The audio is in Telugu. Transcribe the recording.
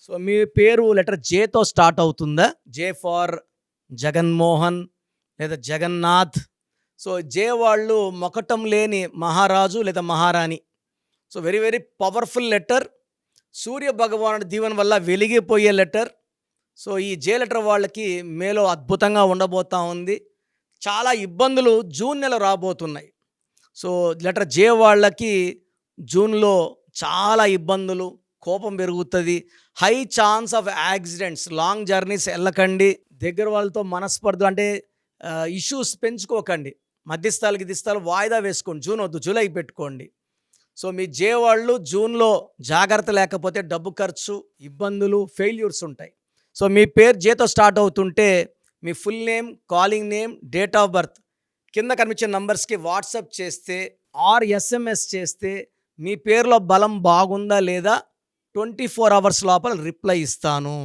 సో మీ పేరు లెటర్ జేతో స్టార్ట్ అవుతుందా? జే ఫార్ జగన్మోహన్ లేదా జగన్నాథ్. సో జే వాళ్ళు మొకటం లేని మహారాజు లేదా మహారాణి. So very very powerful letter. Surya భగవానుడి దీవెన వల్ల వెలిగిపోయే లెటర్. సో ఈ జే లెటర్ వాళ్ళకి మేలో అద్భుతంగా ఉండబోతా ఉంది. చాలా ఇబ్బందులు జూన్ నెల రాబోతున్నాయి. సో లెటర్ జే వాళ్ళకి జూన్లో చాలా ఇబ్బందులు, కోపం పెరుగుతుంది, high chance of accidents, long journeys వెళ్ళకండి, దగ్గర వాళ్ళతో మనస్పర్ధలు అంటే ఇష్యూస్ పెంచుకోకండి, మధ్యస్థాలు గిదిస్థాలు వాయిదా వేసుకోండి, జూన్ వద్దు జూలై పెట్టుకోండి. సో మీ జే వాళ్ళు జూన్లో జాగ్రత్త లేకపోతే డబ్బు ఖర్చు, ఇబ్బందులు, ఫెయిల్యూర్స్ ఉంటాయి. సో మీ పేరు జేతో స్టార్ట్ అవుతుంటే మీ full name, calling name, date of birth కింద కనిపించే నంబర్స్కి వాట్సాప్ చేస్తే ఆర్ ఎస్ఎంఎస్ చేస్తే మీ పేరులో బలం బాగుందా లేదా 24 hours లోపల రిప్లై ఇస్తాను.